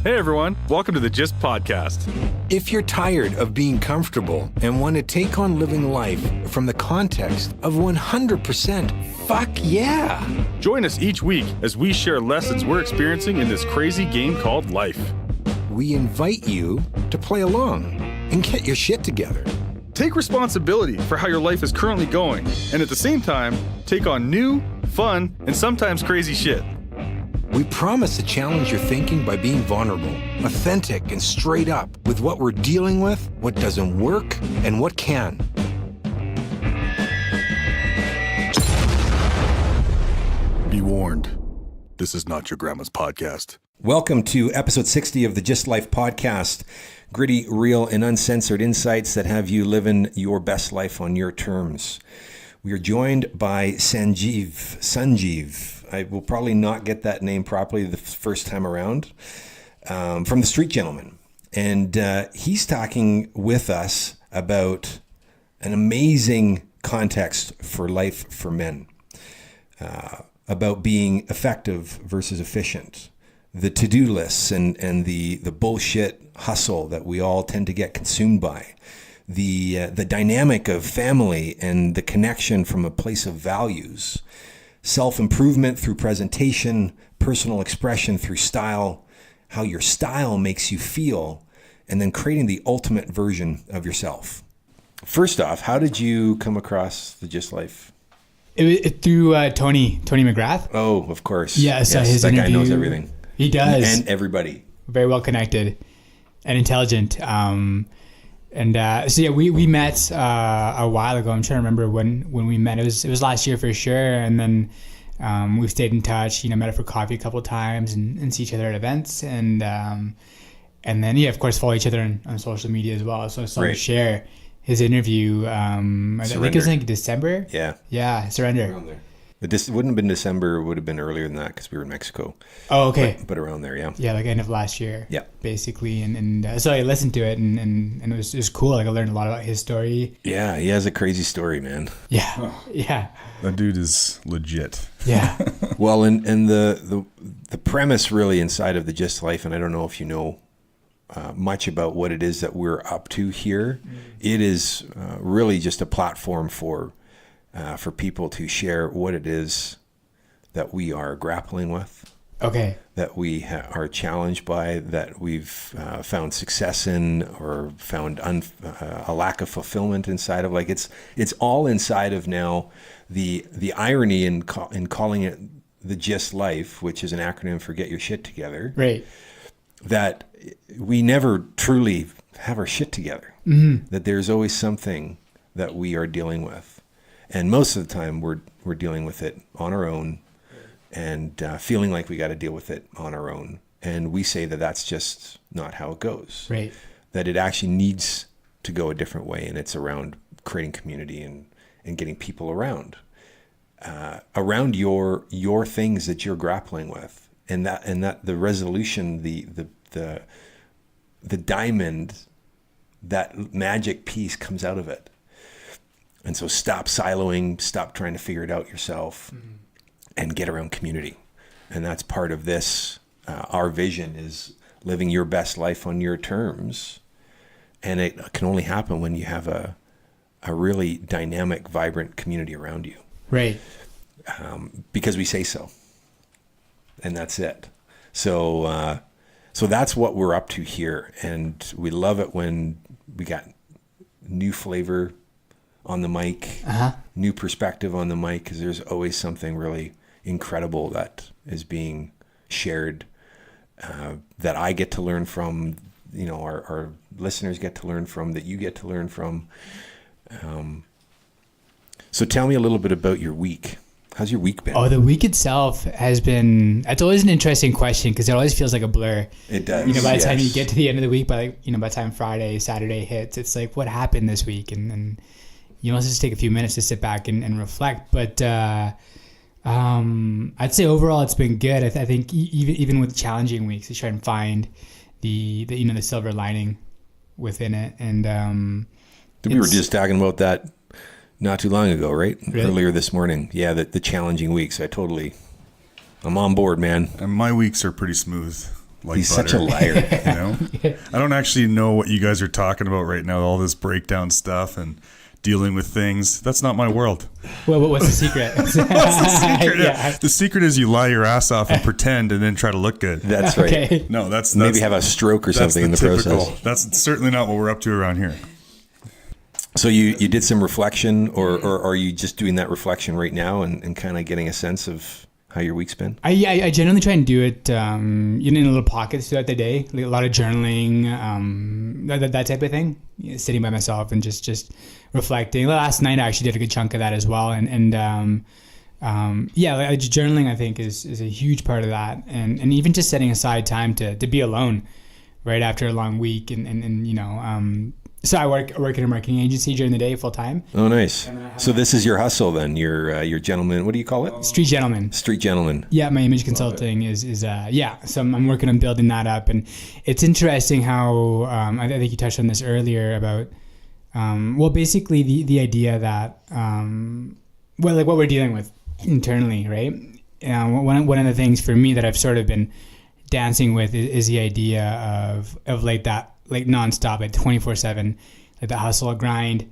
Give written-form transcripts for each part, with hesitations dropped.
Hey everyone, welcome to the GYST podcast. If you're tired of being comfortable and want to take on living life from the context of 100%, fuck yeah! Join us each week as we share lessons we're experiencing in this crazy game called life. We invite you to play along and get your shit together. Take responsibility for how your life is currently going, and at the same time, take on new, fun, and sometimes crazy shit. We promise to challenge your thinking by being vulnerable, authentic, and straight up with what we're dealing with, what doesn't work, and what can. Be warned, this is not your grandma's podcast. Welcome to episode 60 of the GYST Life podcast. Gritty, real, and uncensored insights that have you living your best life on your terms. We are joined by Sunjeev. I will probably not get that name properly the first time around, from the Street Gentleman. And he's talking with us about an amazing context for life for men, about being effective versus efficient, the to-do lists and the bullshit hustle that we all tend to get consumed by, the dynamic of family and the connection from a place of values, self-improvement through presentation, personal expression through style, how your style makes you feel, and then creating the ultimate version of yourself. First off, how did you come across the GYST Life? Through Tony McGrath. Oh, of course. Yeah, so yes, his that interview, guy knows everything. He does. And everybody. Very well connected and intelligent. We met a while ago. I'm trying to remember when we met. It was last year for sure. And then we've stayed in touch. Met up for coffee a couple of times and see each other at events. And then of course, follow each other on social media as well. So I saw him share his interview. I think it was like December. Yeah, Surrender. Around there. It wouldn't have been December. It would have been earlier than that because we were in Mexico. Oh, okay. But around there, yeah. Yeah, like end of last year. Yeah. Basically, and so I listened to it and it was cool. Like I learned a lot about his story. Yeah, he has a crazy story, man. Yeah, yeah. That dude is legit. Yeah. Well, and the premise really inside of the GYST Life, and I don't know if you know much about what it is that we're up to here. It is really just a platform for people to share what it is that we are grappling with. Okay. That we are challenged by, that we've found success in, or found a lack of fulfillment inside of. Like it's all inside of now. The irony in calling it the GYST Life, which is an acronym for Get Your Shit Together. Right. That we never truly have our shit together. Mm-hmm. That there's always something that we are dealing with. And most of the time, we're dealing with it on our own, and feeling like we got to deal with it on our own. And we say that that's just not how it goes. Right. That it actually needs to go a different way, and it's around creating community and getting people around your things that you're grappling with, and that the resolution, the diamond, that magic piece comes out of it. And so stop siloing, stop trying to figure it out yourself, and get around community. And that's part of this. Our vision is living your best life on your terms. And it can only happen when you have a really dynamic, vibrant community around you. Right. Because we say so. And that's it. So that's what we're up to here. And we love it when we got new flavor on the mic, new perspective on the mic, because there's always something really incredible that is being shared, that I get to learn from, our listeners get to learn from, that you get to learn from. So tell me a little bit about your week. How's your week been? Oh, the week itself has been, it's always an interesting question because it always feels like a blur. It does. By the time you get to the end of the week, by the time Friday, Saturday hits, it's like, what happened this week? And you must just take a few minutes to sit back and reflect. But I'd say overall it's been good. I think even with challenging weeks, I try and find the silver lining within it. And we were just talking about that not too long ago, right? Really? Earlier this morning. Yeah, the challenging weeks. I'm on board, man. And my weeks are pretty smooth. like He's butter, such a liar. You know, I don't actually know what you guys are talking about right now. All this breakdown stuff and dealing with things. That's not my world. Well, what's the secret? What's the secret? Yeah. The secret is you lie your ass off and pretend and then try to look good. That's right. Okay. No, that's Maybe have a stroke or that's something in the typical. process. That's certainly not what we're up to around here. So you did some reflection, or are you just doing that reflection right now and kind of getting a sense of how your week's been? I generally try and do it in little pockets throughout the day, like a lot of journaling, that type of thing. Sitting by myself and just reflecting. Last night I actually did a good chunk of that as well, and journaling I think is a huge part of that, and even just setting aside time to be alone right after a long week, and so I work in a marketing agency during the day full time. Oh, nice. So this is your hustle then. Your gentleman. What do you call it? Street gentleman. Street gentleman. Yeah, my image consulting is so I'm working on building that up, and it's interesting how I think you touched on this earlier about basically the idea that like what we're dealing with internally, right? One of the things for me that I've sort of been dancing with is the idea of like that, like nonstop, like 24/7, like the hustle grind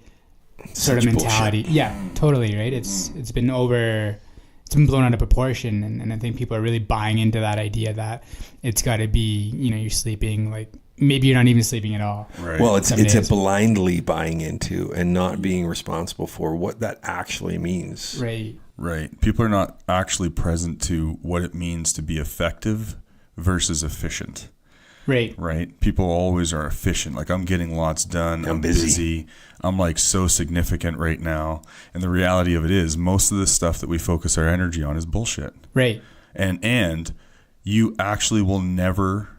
sort of mentality. Bullshit. Yeah, totally, right? It's been blown out of proportion, and I think people are really buying into that idea that it's got to be, you're sleeping, like maybe you're not even sleeping at all. Right. Well, it's a blindly buying into and not being responsible for what that actually means. Right. Right. People are not actually present to what it means to be effective versus efficient. Right. Right. People always are efficient. Like, I'm getting lots done. I'm busy. I'm like so significant right now. And the reality of it is most of the stuff that we focus our energy on is bullshit. Right. And you actually will never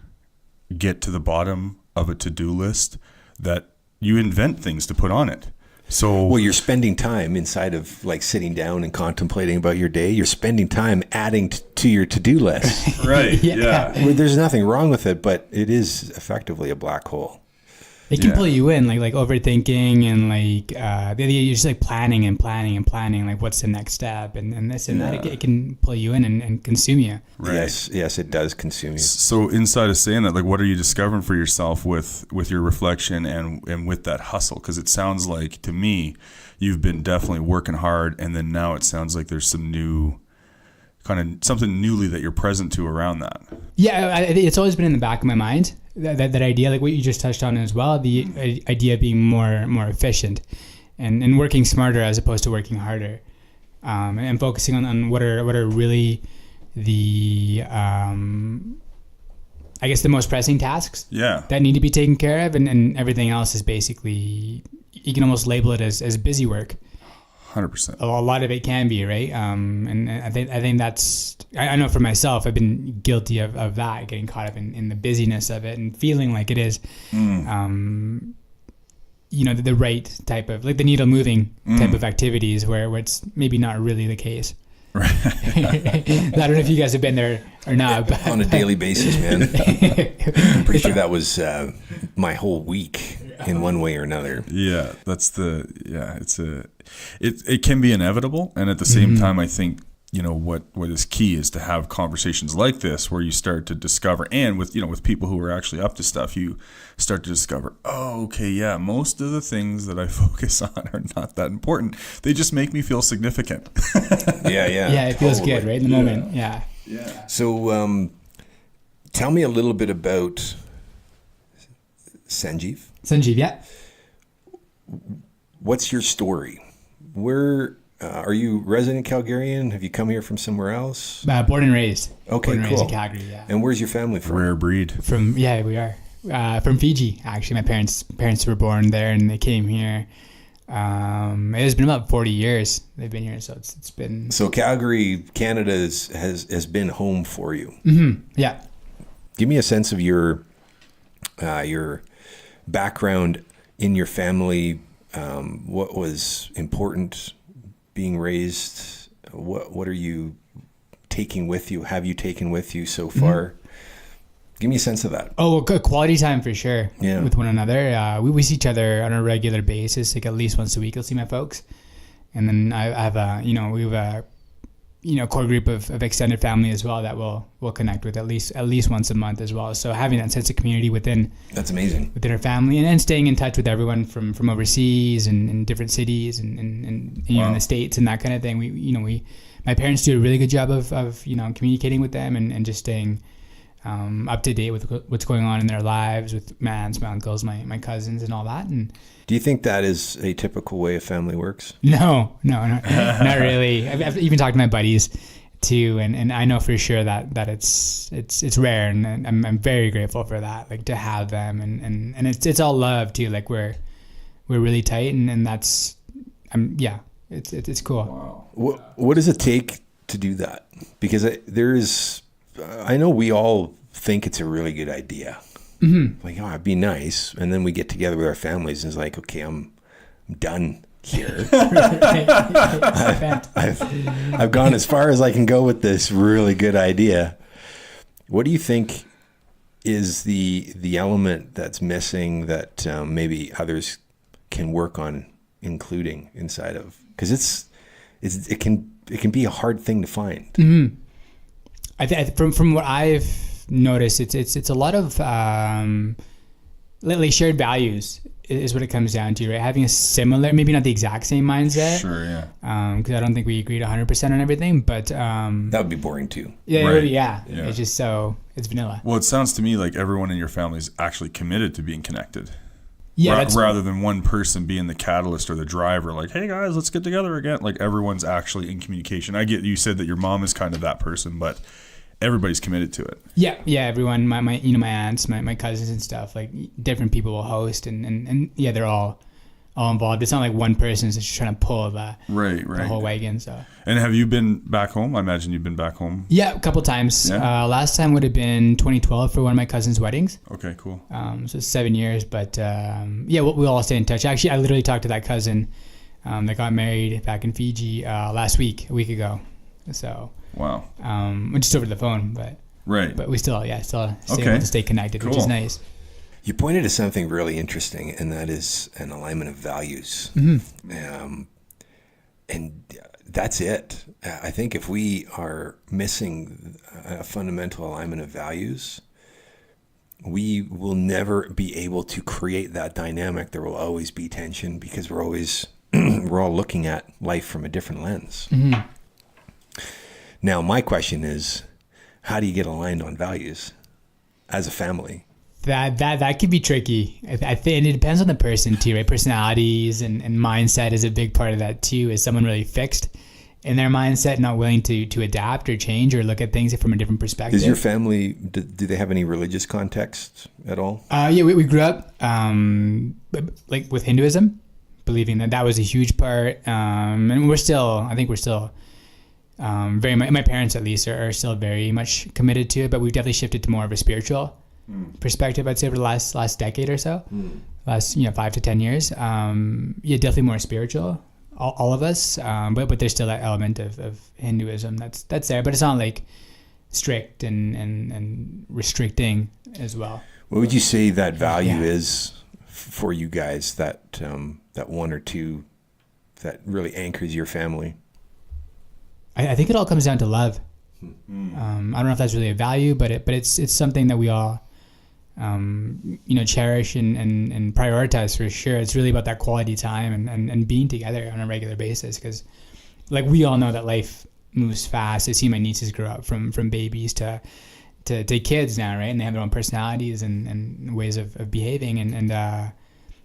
get to the bottom of a to-do list that you invent things to put on it. So, well, you're spending time inside of like sitting down and contemplating about your day. You're spending time adding to your to-do list. right. Yeah. Well, there's nothing wrong with it, but it is effectively a black hole. It can pull you in, like overthinking, and like you're just like planning, like what's the next step, and this and that. It can pull you in and consume you. Right. Yes, it does consume you. So inside of saying that, like, what are you discovering for yourself with your reflection and with that hustle? Because it sounds like, to me, you've been definitely working hard, and then now it sounds like there's some new kind of something newly that you're present to around that. Yeah, it's always been in the back of my mind, that idea, like what you just touched on as well, the idea of being more efficient and working smarter as opposed to working harder, and focusing on what are really the I guess the most pressing tasks that need to be taken care of, and everything else is basically, you can almost label it as busy work. 100%. A lot of it can be, right? And I think that's, I know for myself, I've been guilty of that, getting caught up in the busyness of it and feeling like it is, the right type of, like the needle moving type of activities where it's maybe not really the case. Right. I don't know if you guys have been there or not. But on a daily basis, man. I'm pretty sure that was my whole week in one way or another. Yeah, it can be inevitable, and at the same time, I think what is key is to have conversations like this where you start to discover, and with people who are actually up to stuff, you start to discover, most of the things that I focus on are not that important. They just make me feel significant. Yeah, it feels good, right, in the moment. Yeah. So tell me a little bit about Sunjeev, yeah. What's your story? Where are you resident Calgarian? Have you come here from somewhere else? Born and raised. Okay, born and cool. raised in Calgary, yeah. And where's your family from? Rare breed. We are. From Fiji, actually. My parents were born there, and they came here. It has been about 40 years they've been here, so it's been... So Calgary, Canada has been home for you. Mm-hmm. Yeah. Give me a sense of your background in your family. What was important being raised? What are you taking with you? Have you taken with you so far? Mm-hmm. Give me a sense of that. Oh, good quality time for sure. Yeah. With one another. We see each other on a regular basis, like at least once a week. I'll see my folks, and then I have we have core group of extended family as well that we'll connect with at least once a month as well. So having that sense of community that's amazing within our family, and then staying in touch with everyone from overseas and in different cities and in the States and that kind of thing. My parents do a really good job of communicating with them and just staying up to date with what's going on in their lives with my aunts, my uncles, my cousins, and all that. And do you think that is a typical way a family works? No, not really. I've even talked to my buddies too, and I know for sure that it's rare, and I'm very grateful for that, like to have them, and it's all love too. Like we're really tight, and that's it's cool. Wow. What does it take to do that? Because I know we all think it's a really good idea. Mm-hmm. Like, it'd be nice. And then we get together with our families and it's like, okay, I'm done here. I've gone as far as I can go with this really good idea. What do you think is the element that's missing that maybe others can work on including inside of? Because it can be a hard thing to find. Mm-hmm. From what I've noticed, it's a lot of like shared values is what it comes down to, right? Having a similar, maybe not the exact same mindset. Sure, yeah. Because I don't think we agreed 100% on everything, but that would be boring too. Yeah, right. Yeah. It's just it's vanilla. Well, it sounds to me like everyone in your family is actually committed to being connected. Yeah, rather than one person being the catalyst or the driver, like, hey guys, let's get together again. Like everyone's actually in communication. I get you said that your mom is kind of that person, but everybody's committed to it. Yeah, everyone, my aunts, my cousins and stuff, like different people will host and they're all involved. It's not like one person is just trying to pull the whole wagon. So. And have you been back home? I imagine you've been back home. Yeah, a couple times. Yeah. Last time would have been 2012 for one of my cousin's weddings. Okay, cool. So 7 years, but we all stay in touch. Actually, I literally talked to that cousin that got married back in Fiji a week ago. So. Wow. Just over the phone, but we still able to stay connected, cool. Which is nice. You pointed to something really interesting, and that is an alignment of values. Mm-hmm. And that's it. I think if we are missing a fundamental alignment of values, we will never be able to create that dynamic. There will always be tension because we're all looking at life from a different lens. Mm-hmm. Now, my question is, how do you get aligned on values as a family? That could be tricky. I think it depends on the person too, right? Personalities and mindset is a big part of that too. Is someone really fixed in their mindset, not willing to adapt or change or look at things from a different perspective? Is your family, do they have any religious context at all? We grew up like with Hinduism, believing that was a huge part. And I think we're still very much, my parents at least are still very much committed to it, but we've definitely shifted to more of a spiritual perspective, I'd say, over the last decade or so, last 5 to 10 years. Definitely more spiritual, all of us, but there's still that element of Hinduism that's there, but it's not like strict and restricting as well. What would you say that value is for you guys, that one or two that really anchors your family? I think it all comes down to love. I don't know if that's really a value, but it's something that we all cherish and prioritize for sure. It's really about that quality time and being together on a regular basis, because like we all know that life moves fast. I see my nieces grow up from babies to kids now, right? And they have their own personalities and ways of behaving, and I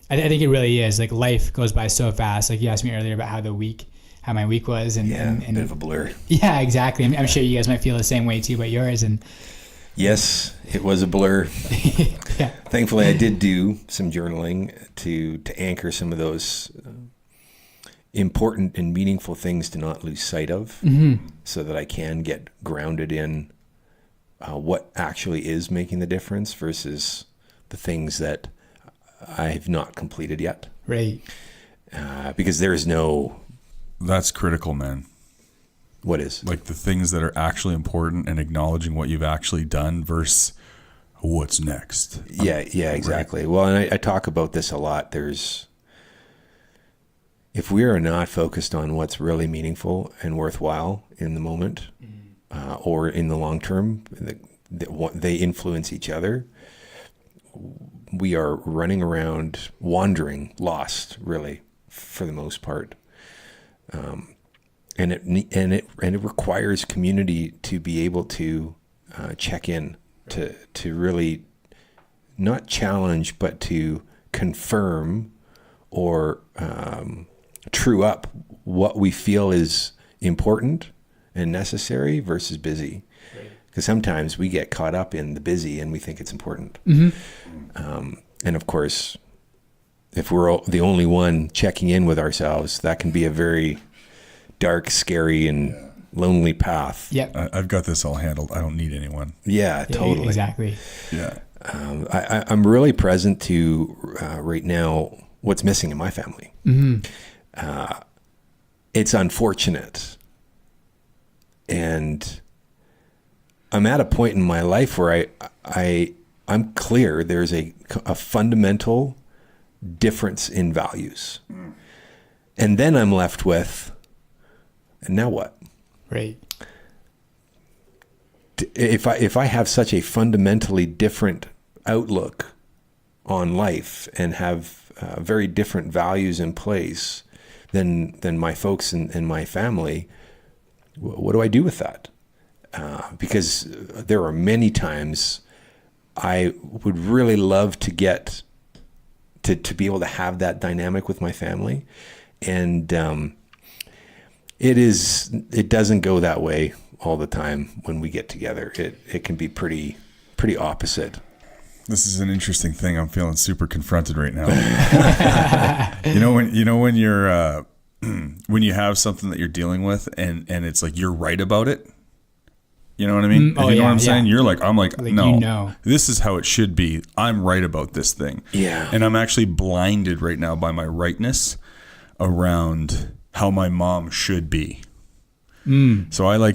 think it really is like life goes by so fast. Like you asked me earlier about how my week was, and a bit of a blur. Yeah, exactly. I'm sure you guys might feel the same way too about yours. And yes, it was a blur. Yeah. Thankfully, I did do some journaling to anchor some of those important and meaningful things to not lose sight of, so that I can get grounded in what actually is making the difference versus the things that I have not completed yet. Right. Because there is no... That's critical, man. What is? Like the things that are actually important and acknowledging what you've actually done versus what's next. Yeah, exactly. Right. Well, and I talk about this a lot. There's, if we are not focused on what's really meaningful and worthwhile in the moment, or in the long term, they influence each other. We are running around, wandering, lost, really, for the most part. And it requires community to be able to check in, to really not challenge, but to confirm or true up what we feel is important and necessary versus busy. Because sometimes we get caught up in the busy and we think it's important. And of course, if we're the only one checking in with ourselves, that can be a very dark, scary, and lonely path. Yeah. I've got this all handled. I don't need anyone. Yeah, totally. Exactly. Yeah. I'm really present to right now what's missing in my family. It's unfortunate. And I'm at a point in my life where I'm clear there's a fundamental difference in values. And then I'm left with, and now what? Right. If I have such a fundamentally different outlook on life and have very different values in place than my folks and my family, what do I do with that? Because there are many times I would really love to get to be able to have that dynamic with my family, and it doesn't go that way all the time when we get together. It can be pretty opposite. This is an interesting thing. I'm feeling super confronted right now. when you're when you have something that you're dealing with and it's like you're right about it. You know what I mean? Oh, you know yeah, what I'm saying? yeah. I'm like, no, you know. This is how it should be. I'm right about this thing. Yeah. And I'm actually blinded right now by my rightness around how my mom should be. So I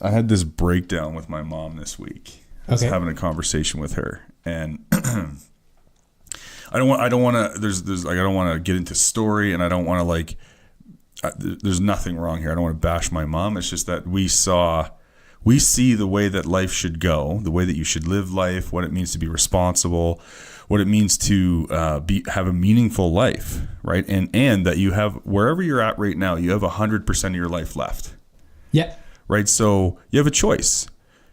had this breakdown with my mom this week. I was having a conversation with her, and I don't want to. I don't want to get into story, and I don't want to there's nothing wrong here. I don't want to bash my mom. It's just that we see the way that life should go, the way that you should live life, what it means to be responsible, what it means to have a meaningful life, right? And that you have, wherever you're at right now, you have 100% of your life left. Yeah. Right? So you have a choice.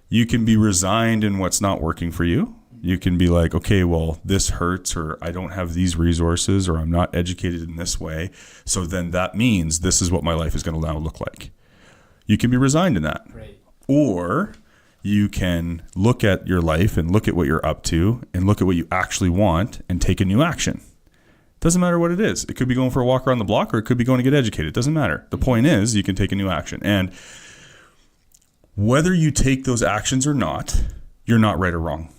You can be resigned in what's not working for you. You can be like, okay, well, this hurts, or I don't have these resources, or I'm not educated in this way. So then that means this is what my life is going to now look like. You can be resigned in that. Right. Or you can look at your life and look at what you're up to and look at what you actually want and take a new action. Doesn't matter what it is. It could be going for a walk around the block, or it could be going to get educated. It doesn't matter. The point is you can take a new action. And whether you take those actions or not, you're not right or wrong.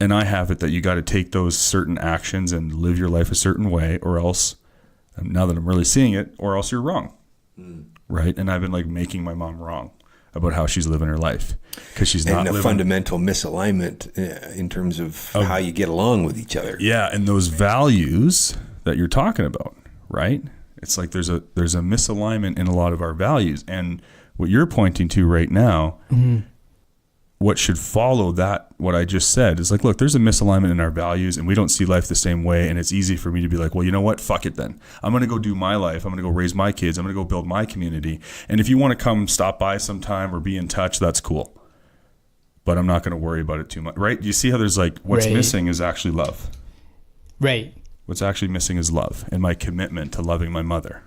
And I have it that you got to take those certain actions and live your life a certain way, or else, now that I'm really seeing it, or else you're wrong. Right? And I've been like making my mom wrong about how she's living her life, because she's not living. And a fundamental misalignment in terms of how you get along with each other. Yeah, and those values that you're talking about, right? It's like there's a misalignment in a lot of our values, and what you're pointing to right now, what should follow that, what I just said, is like, look, there's a misalignment in our values, and we don't see life the same way, and it's easy for me to be like, well, you know what? Fuck it then. I'm going to go do my life. I'm going to go raise my kids. I'm going to go build my community. And if you want to come stop by sometime or be in touch, that's cool. But I'm not going to worry about it too much, right? You see how there's like, what's missing is actually love. Right. What's actually missing is love and my commitment to loving my mother.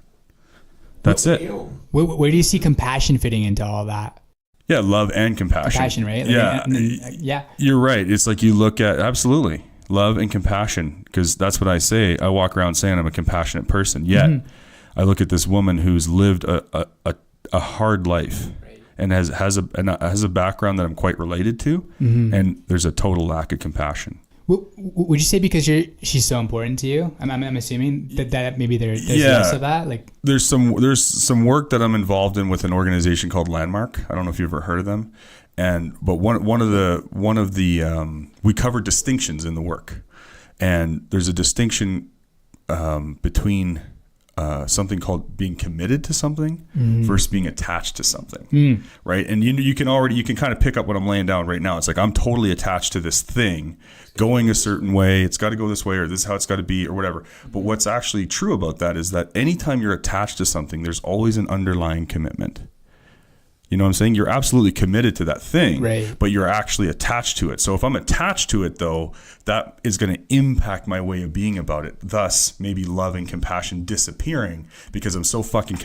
That's it. Where do you see compassion fitting into all that? Yeah, love and compassion. Compassion, right? Yeah. You're right. It's like you look at, absolutely, love and compassion, because that's what I say. I walk around saying I'm a compassionate person, yet I look at this woman who's lived a hard life and has a background that I'm quite related to, and there's a total lack of compassion. Would you say because she's so important to you? I'm assuming that maybe there's less of that. Like there's some work that I'm involved in with an organization called Landmark. I don't know if you've ever heard of them, but one of the we cover distinctions in the work, and there's a distinction between something called being committed to something versus being attached to something, right? And you can kind of pick up what I'm laying down right now. It's like I'm totally attached to this thing going a certain way. It's got to go this way, or this is how it's got to be, or whatever. But what's actually true about that is that anytime you're attached to something, there's always an underlying commitment. You know what I'm saying? You're absolutely committed to that thing, right, but you're actually attached to it. So if I'm attached to it, though, that is going to impact my way of being about it. Thus, maybe love and compassion disappearing because I'm so fucking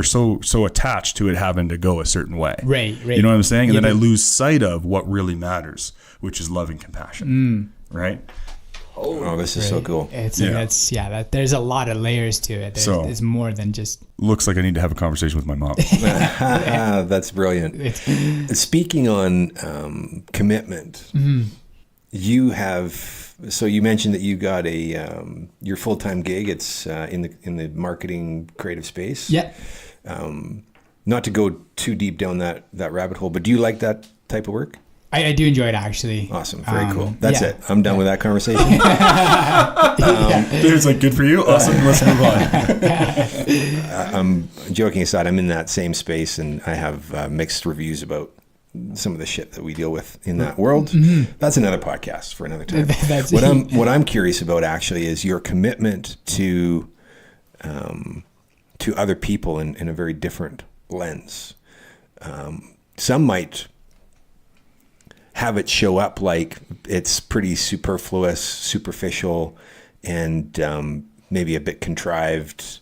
so attached to it having to go a certain way. Right. You know what I'm saying? And then I lose sight of what really matters, which is love and compassion. Right? Oh, this is so cool. There's a lot of layers to it. There's more than just. Looks like I need to have a conversation with my mom. That's brilliant. Speaking on commitment, you mentioned that you got your full-time gig. It's in the marketing creative space. Yeah. Not to go too deep down that rabbit hole, but do you like that type of work? I do enjoy it, actually. Awesome. Very cool. That's it. I'm done with that conversation. It's like, good for you. Awesome. Let's move on. I'm joking aside. I'm in that same space, and I have mixed reviews about some of the shit that we deal with in that world. That's another podcast for another time. What I'm curious about actually is your commitment to other people in a very different lens. Some might have it show up like it's pretty superfluous, superficial, and maybe a bit contrived.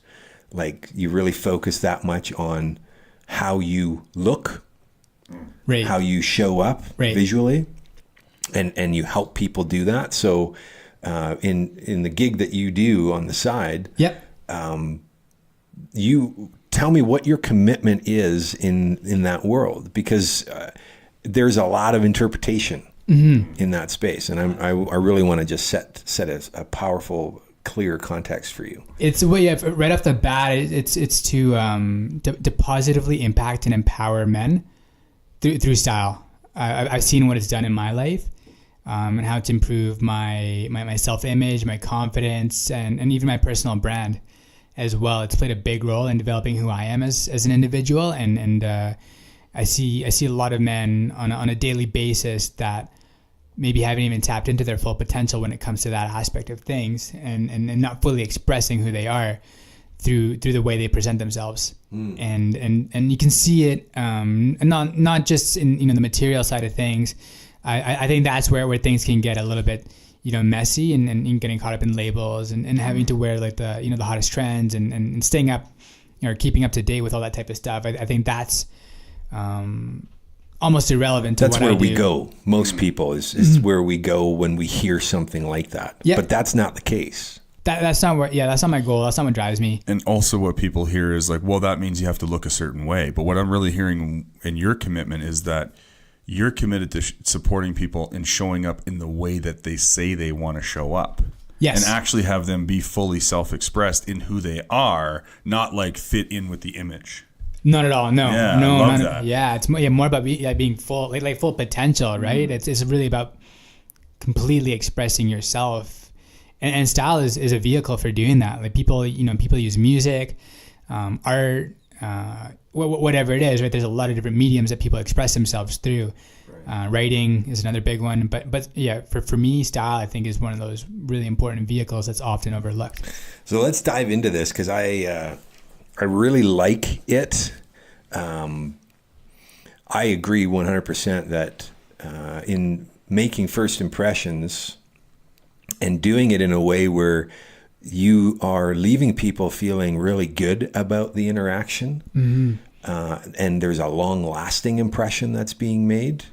Like you really focus that much on how you look, right, how you show up visually, and you help people do that. So in the gig that you do on the side, you tell me what your commitment is in that world, because there's a lot of interpretation in that space, and I really want to just set a powerful, clear context for you. It's right off the bat. It's to positively impact and empower men through style. I've seen what it's done in my life, and how it's improved my self-image, my confidence, and even my personal brand as well. It's played a big role in developing who I am as an individual, and I see a lot of men on a daily basis that maybe haven't even tapped into their full potential when it comes to that aspect of things, and not fully expressing who they are through the way they present themselves. And you can see it, and not just in the material side of things. I think that's where things can get a little bit messy, and getting caught up in labels and having to wear like the hottest trends and staying up or keeping up to date with all that type of stuff. I think that's almost irrelevant to that's where we go. Most people is where we go when we hear something like that. Yep. But that's not the case. That's not my goal. That's not what drives me. And also what people hear is like, well, that means you have to look a certain way. But what I'm really hearing in your commitment is that you're committed to supporting people and showing up in the way that they say they want to show up. Yes. And actually have them be fully self-expressed in who they are, not like fit in with the image. Not at all. No. Yeah, no. I love that. Yeah, it's more about being full, like full potential, right? It's really about completely expressing yourself, and style is a vehicle for doing that. Like people use music, art, whatever it is, right? There's a lot of different mediums that people express themselves through. Writing is another big one, but yeah, for me, style I think is one of those really important vehicles that's often overlooked. So let's dive into this, because I really like it. I agree 100% that in making first impressions and doing it in a way where you are leaving people feeling really good about the interaction, and there's a long-lasting impression that's being made.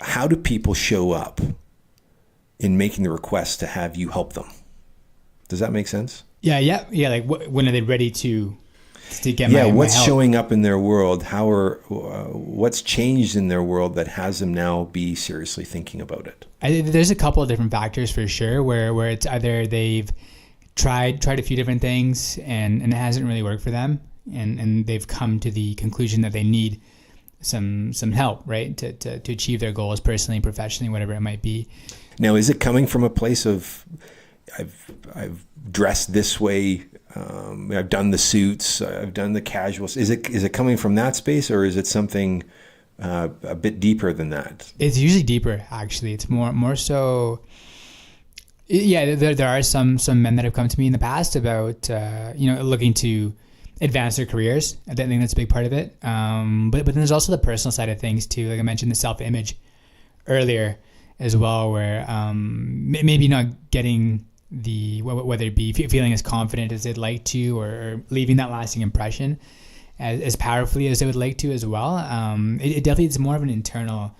How do people show up in making the request to have you help them? Does that make sense? Yeah. Like, when are they ready to get my what's help? Showing up in their world? What's changed in their world that has them now be seriously thinking about it? There's a couple of different factors for sure, where it's either they've tried a few different things and it hasn't really worked for them, and they've come to the conclusion that they need some help, right, to achieve their goals personally, professionally, whatever it might be. Now, is it coming from a place of I've dressed this way. I've done the suits. I've done the casuals. Is it coming from that space, or is it something a bit deeper than that? It's usually deeper, actually. It's more so. Yeah, there are some men that have come to me in the past about looking to advance their careers. I think that's a big part of it. But then there's also the personal side of things too. Like I mentioned, the self-image earlier as well, where maybe not getting whether it be feeling as confident as they'd like to, or leaving that lasting impression as powerfully as they would like to as well. It definitely is more of an internal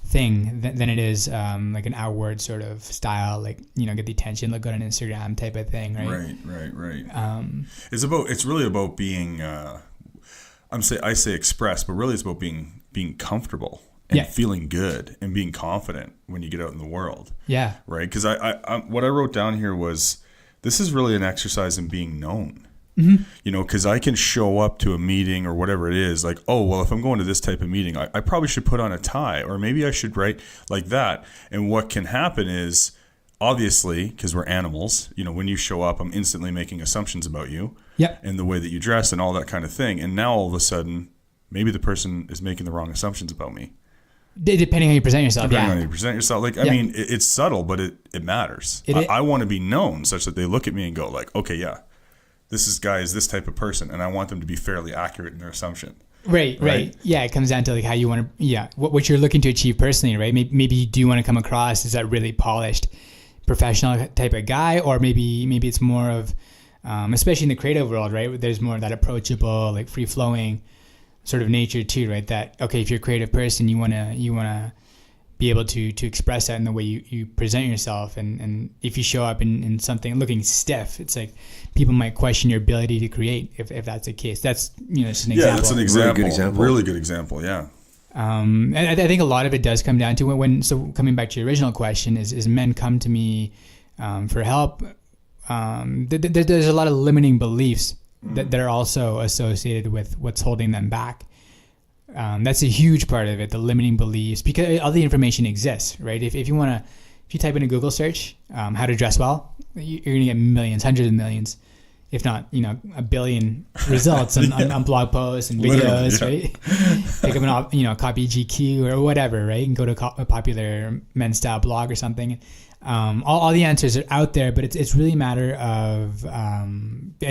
thing than it is like an outward sort of style, like get the attention, look good on Instagram type of thing, right? Right. It's really about being I say express, but really it's about being comfortable and feeling good and being confident when you get out in the world. Yeah. Right? Because I what I wrote down here was, this is really an exercise in being known. Mm-hmm. Because I can show up to a meeting or whatever it is, like, oh, well, if I'm going to this type of meeting, I probably should put on a tie, or maybe I should write like that. And what can happen is, obviously, because we're animals, when you show up, I'm instantly making assumptions about you and the way that you dress and all that kind of thing. And now all of a sudden, maybe the person is making the wrong assumptions about me. Depending on how you present yourself. Depending on how you present yourself. Like, I mean, it's subtle, but it matters. I want to be known such that they look at me and go like, okay, yeah, this guy is this type of person, and I want them to be fairly accurate in their assumption. Right. Yeah, it comes down to like how you want to, what you're looking to achieve personally, right? Maybe you do want to come across as that really polished, professional type of guy, or maybe it's more of, especially in the creative world, right? There's more of that approachable, like free flowing sort of nature too, right? That, okay, if you're a creative person, you want to be able to express that in the way you present yourself. And if you show up in something looking stiff, it's like people might question your ability to create if that's the case. That's, just an example. Yeah, that's an example. Really good example. Really good example, yeah. And I think a lot of it does come down to so coming back to your original question is men come to me for help. There's a lot of limiting beliefs that are also associated with what's holding them back. That's a huge part of it, the limiting beliefs, because all the information exists, right? If you type in a Google search, how to dress well, you're going to get millions, hundreds of millions, if not, a billion results on blog posts and videos, right? Pick up copy GQ or whatever, right? And go to a popular men's style blog or something. All the answers are out there, but it's really a matter of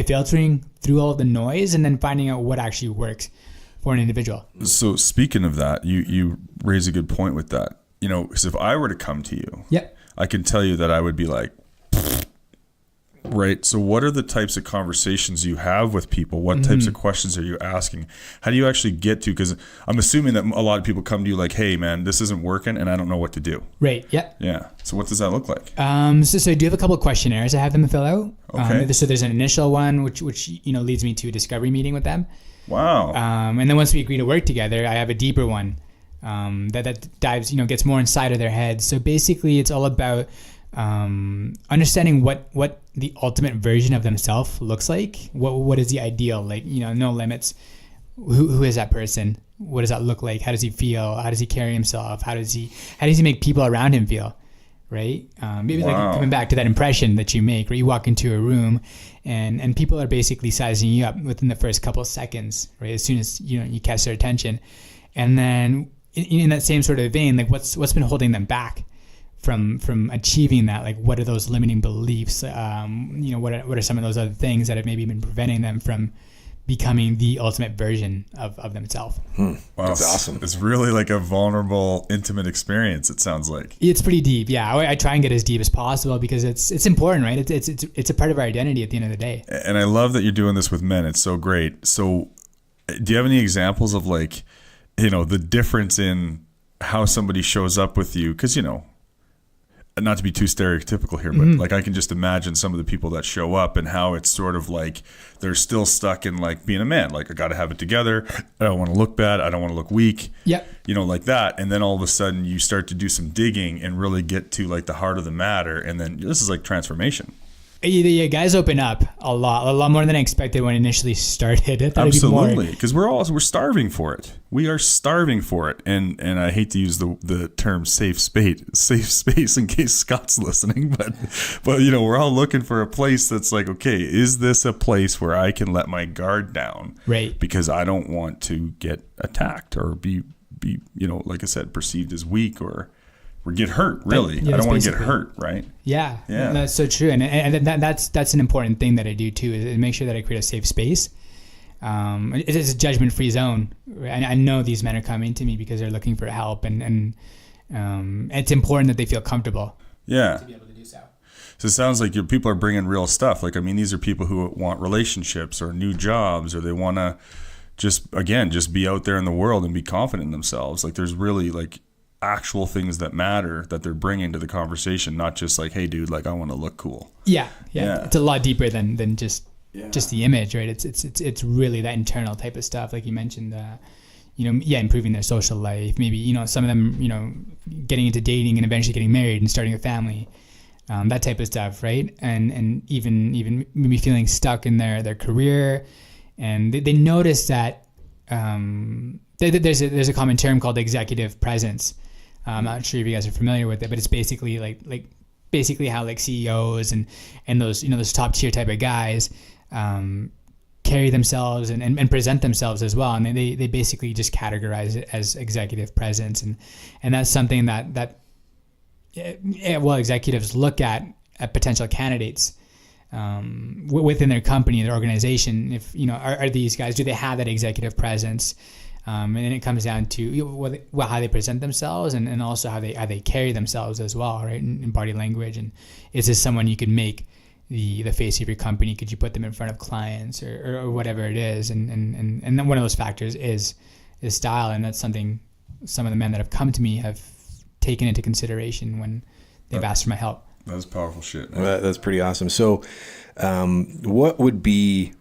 filtering through all of the noise and then finding out what actually works for an individual. So speaking of that, you raise a good point with that. Because if I were to come to you, I can tell you that I would be like, right? So what are the types of conversations you have with people? What types of questions are you asking? How do you actually get to? Because I'm assuming that a lot of people come to you like, hey, man, this isn't working and I don't know what to do. Right. Yeah. Yeah. So what does that look like? So I do have a couple of questionnaires I have them fill out. Okay. So there's an initial one, which leads me to a discovery meeting with them. Wow. And then once we agree to work together, I have a deeper one that dives, gets more inside of their heads. So basically it's all about understanding what the ultimate version of themselves looks like. What is the ideal? Like, no limits. Who is that person? What does that look like? How does he feel? How does he carry himself? How does he make people around him feel? Right? Maybe like coming back to that impression that you make, where you walk into a room and people are basically sizing you up within the first couple of seconds, right? As soon as you catch their attention. And then in that same sort of vein, like what's been holding them back from achieving that? Like, what are those limiting beliefs? What are some of those other things that have maybe been preventing them from becoming the ultimate version of themselves? Wow, that's awesome. It's really like a vulnerable, intimate experience, it sounds like. It's pretty deep. Yeah, I try and get as deep as possible because it's important, right? It's a part of our identity at the end of the day. And I love that you're doing this with men. It's so great. So do you have any examples of like, the difference in how somebody shows up with you? Because, not to be too stereotypical here, but like I can just imagine some of the people that show up and how it's sort of like they're still stuck in like being a man. Like, I got to have it together. I don't want to look bad. I don't want to look weak. Yep. Like that. And then all of a sudden you start to do some digging and really get to like the heart of the matter. And then this is like transformation. Yeah, guys open up a lot more than I expected when I initially started. I thought it'd be more. Absolutely, because we're starving for it. We are starving for it, and I hate to use the term safe space in case Scott's listening, but we're all looking for a place that's like, okay, is this a place where I can let my guard down? Right. Because I don't want to get attacked or be like I said, perceived as weak or get hurt. Really, I don't want to get hurt. Right. Yeah. Yeah. That's so true, and that's an important thing that I do too, is make sure that I create a safe space. It is a judgment-free zone. Right? I know these men are coming to me because they're looking for help, and it's important that they feel comfortable. Yeah. To be able to do so. So it sounds like your people are bringing real stuff. Like, I mean, these are people who want relationships or new jobs, or they want to just be out there in the world and be confident in themselves. Like, there's really like actual things that matter that they're bringing to the conversation, not just like, hey dude, like I want to look cool. Yeah. It's a lot deeper than just the image, right? It's really that internal type of stuff, like you mentioned. Improving their social life, maybe some of them getting into dating and eventually getting married and starting a family, that type of stuff, right? And even maybe feeling stuck in their career, and they notice that there's a common term called executive presence. I'm not sure if you guys are familiar with it, but it's basically basically how like CEOs and those those top tier type of guys carry themselves and present themselves as well, and they basically just categorize it as executive presence, and that's something that executives look at potential candidates within their company, their organization. If are these guys, do they have that executive presence? And then it comes down to how they present themselves, and also how they carry themselves as well, right? In body language, and is this someone you could make the face of your company? Could you put them in front of clients or whatever it is? And then one of those factors is style, and that's something some of the men that have come to me have taken into consideration when they've asked for my help. That's powerful shit. That's pretty awesome. So, what would be,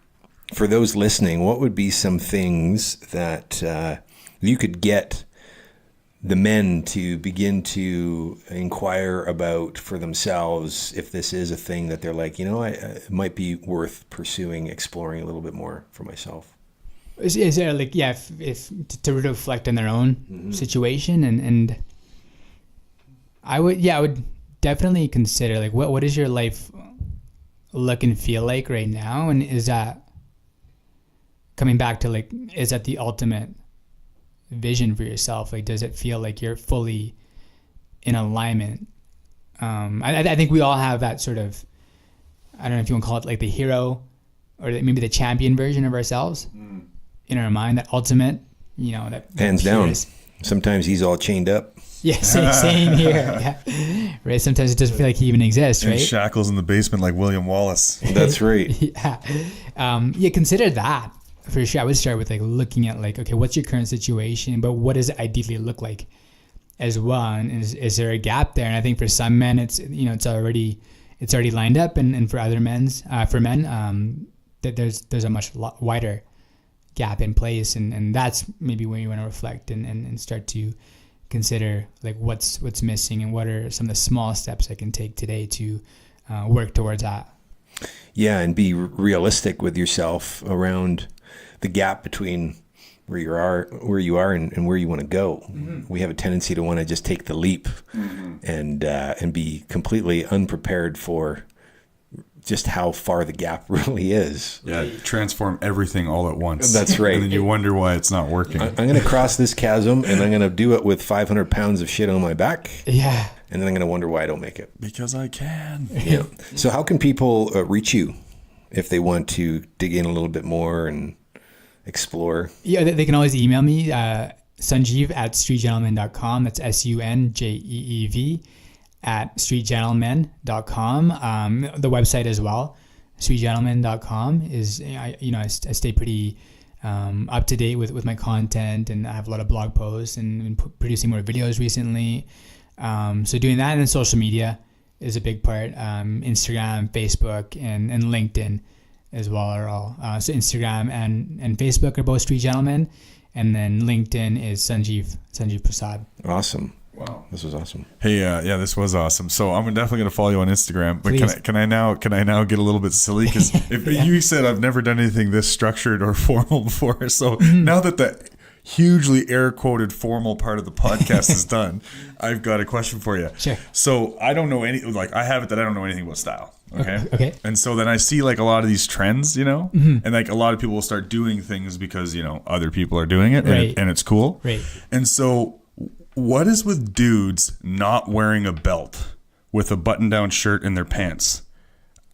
for those listening, what would be some things that you could get the men to begin to inquire about for themselves, if this is a thing that they're like, it might be worth pursuing, exploring a little bit more for myself? Is there like, if to reflect on their own situation, and I would definitely consider like, what does your life look and feel like right now, and is that coming back to like, is that the ultimate vision for yourself? Like, does it feel like you're fully in alignment? I think we all have that sort of, I don't know if you want to call it like the hero or maybe the champion version of ourselves in our mind, that ultimate, that hands down. Sometimes he's all chained up. Yeah, same here. Yeah. Right. Sometimes it doesn't feel like he even exists, right? In shackles in the basement like William Wallace. That's right. Consider that. For sure, I would start with like looking at like, okay, what's your current situation, but what does it ideally look like as well, and is there a gap there? And I think for some men, it's it's already lined up, and for other men, that there's a much wider gap in place, and that's maybe where you want to reflect and start to consider like what's missing, and what are some of the small steps I can take today to work towards that. Yeah, and be realistic with yourself around the gap between where you are and where you want to go. We have a tendency to want to just take the leap and be completely unprepared for just how far the gap really is. Yeah, transform everything all at once. That's right. And then you wonder why it's not working. I'm going to cross this chasm, and I'm going to do it with 500 pounds of shit on my back. Yeah. And then I'm going to wonder why I don't make it. Because I can. Yeah. So how can people reach you if they want to dig in a little bit more and explore? Yeah, they can always email me, Sunjeev at streetgentleman.com. That's SUNJEEV at streetgentleman.com. The website as well, streetgentleman.com is, I stay pretty up to date with my content, and I have a lot of blog posts and producing more videos recently. So doing that, and then social media is a big part. Instagram, Facebook, and LinkedIn as well are all. So Instagram and Facebook are both Street Gentlemen, and then LinkedIn is Sunjeev Prasad. Awesome. Wow, this was awesome. Hey, yeah, this was awesome. So I'm definitely going to follow you on Instagram. But Please. can I now get a little bit silly? Because if you said I've never done anything this structured or formal before, so now that the hugely air quoted formal part of the podcast is done, I've got a question for you. Sure. So I don't know I have it that I don't know anything about style. Okay. Okay. And so then I see like a lot of these trends, and like a lot of people will start doing things because, other people are doing it, Right. and it's cool. Right. And so what is with dudes not wearing a belt with a button-down shirt in their pants?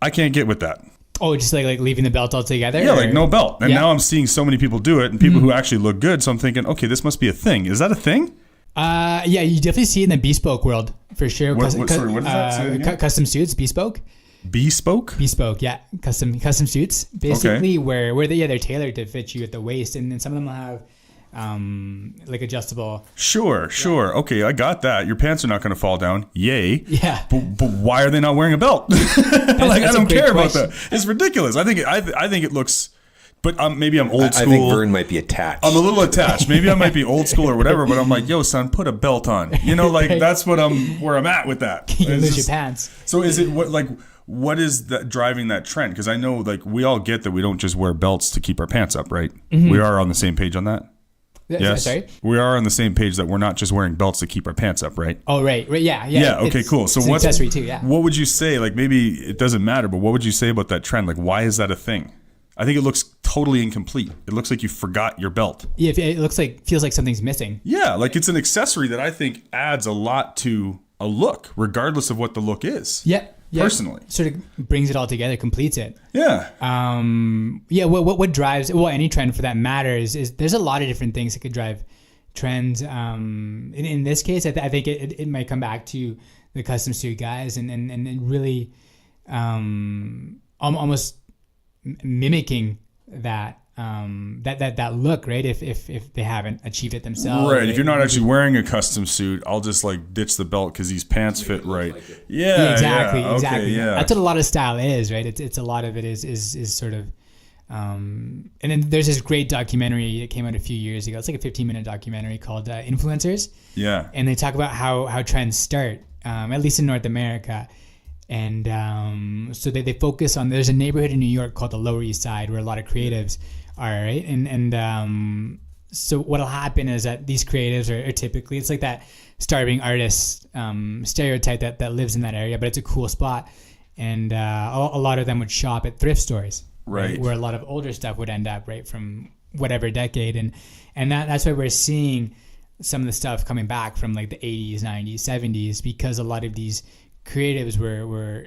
I can't get with that. Oh, just like leaving the belt altogether? Yeah, or? like no belt. And Yeah. now I'm seeing so many people do it, and people who actually look good. So I'm thinking, okay, this must be a thing. Is that a thing? Yeah, you definitely see it in the bespoke world for sure. What is that? Say it again? Custom suits, bespoke. Bespoke? Bespoke, yeah, custom suits, basically where they're tailored to fit you at the waist, and then some of them will have like adjustable. Sure. Okay, I got that. Your pants are not going to fall down. Yay. Yeah. But why are they not wearing a belt? Like, I don't great care question. about that. It's ridiculous. I think it looks. But maybe I'm old school. I think Vern might be attached. I'm a little attached. Maybe I might be old school or whatever, but I'm like, yo, son, put a belt on. That's where I'm at with that. You It's lose just- your pants. So is it what is that driving that trend? Because I know like we all get that we don't just wear belts to keep our pants up, right? We are on the same page on that. Yes. Sorry? We are on the same page that we're not just wearing belts to keep our pants up, right? Oh, right. Yeah. Yeah. Okay. Cool. So it's an what's accessory too? Yeah. What would you say? Like maybe it doesn't matter, but what would you say about that trend? Like why is that a thing? I think it looks totally incomplete. It looks like you forgot your belt. Yeah, it feels like something's missing. Yeah, like it's an accessory that I think adds a lot to a look, regardless of what the look is. Yeah. Personally. Sort of brings it all together, completes it. Yeah. Yeah. What drives any trend for that matter is there's a lot of different things that could drive trends. In this case, I think it might come back to the custom suit guys and really almost mimicking that look, right? If they haven't achieved it themselves, Right. If you're not actually wearing a custom suit, I'll just like ditch the belt because these pants fit right. Yeah. Exactly. Okay, yeah. That's what a lot of style is, right? It's a lot of it is sort of. And then there's this great documentary that came out a few years ago. It's like a 15-minute documentary called Influencers. Yeah. And they talk about how trends start, at least in North America. And so they focus on, there's a neighborhood in New York called the Lower East Side where a lot of creatives are, right? And so what'll happen is that these creatives are typically, it's like that starving artist stereotype that lives in that area, but it's a cool spot. And a lot of them would shop at thrift stores. Right. Where a lot of older stuff would end up, right, from whatever decade. And that's why we're seeing some of the stuff coming back from like the 80s, 90s, 70s, because a lot of these creatives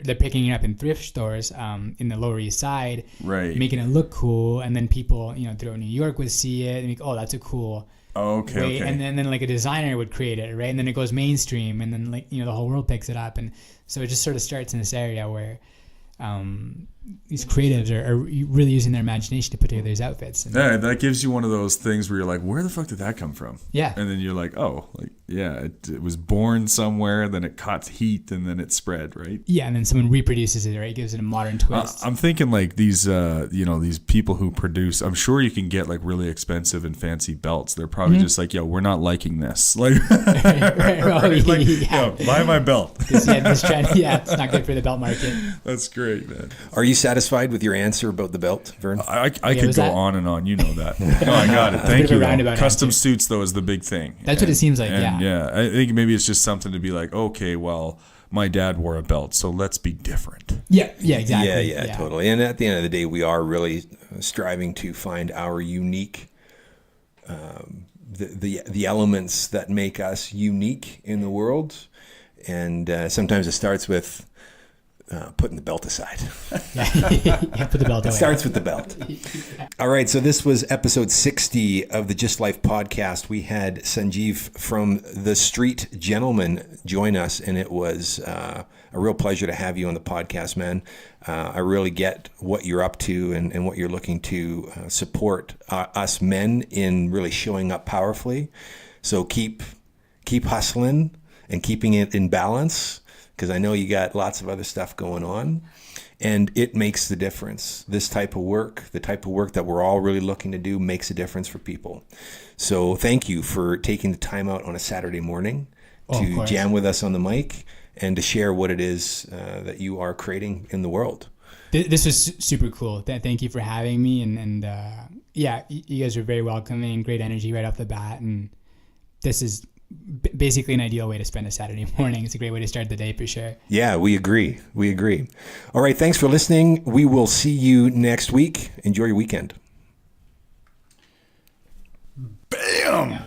they're picking it up in thrift stores in the Lower East Side, Right. making it look cool, and then people throughout New York would see it and think, oh, that's a cool Okay. way. Okay. And then like a designer would create it, right, and then it goes mainstream, and then like the whole world picks it up, and so it just sort of starts in this area where these creatives are really using their imagination to put together these outfits. And Yeah, that gives you one of those things where you're like, where the fuck did that come from? Yeah. And then you're like, oh, like, yeah, it was born somewhere, then it caught heat, and then it spread, right? Yeah, and then someone reproduces it, right? Gives it a modern twist. I'm thinking like these, these people who produce, I'm sure you can get like really expensive and fancy belts. They're probably just like, yo, we're not liking this. Like, right. Oh, like, yeah. yo, buy my belt. This trend, it's not good for the belt market. That's great, man. Are you satisfied with your answer about the belt, Vern? I could was go that? on and on. You know that. No, I got it. Thank bit of a you. though. roundabout Custom answer. suits, though, is the big thing. That's what it seems like, And, yeah. I think maybe it's just something to be like, okay, well, my dad wore a belt, so let's be different. Yeah, exactly. Yeah, totally. And at the end of the day, we are really striving to find our unique, the elements that make us unique in the world. And sometimes it starts with putting the belt aside. Yeah, put the belt It away. starts with the belt. All right, so this was episode 60 of the GYST Life podcast. We had Sunjeev from The Street Gentleman join us, and it was a real pleasure to have you on the podcast, man. I really get what you're up to and what you're looking to support us men in really showing up powerfully. So keep hustling and keeping it in balance, because I know you got lots of other stuff going on, and it makes the difference. This type of work, the type of work that we're all really looking to do, makes a difference for people. So thank you for taking the time out on a Saturday morning Oh, of to course. jam with us on the mic and to share what it is that you are creating in the world. This was super cool. Thank you for having me. And yeah, you guys were very welcoming, great energy right off the bat. And this is basically an ideal way to spend a Saturday morning. It's a great way to start the day for sure. Yeah, we agree. We agree. All right. Thanks for listening. We will see you next week. Enjoy your weekend. Bam!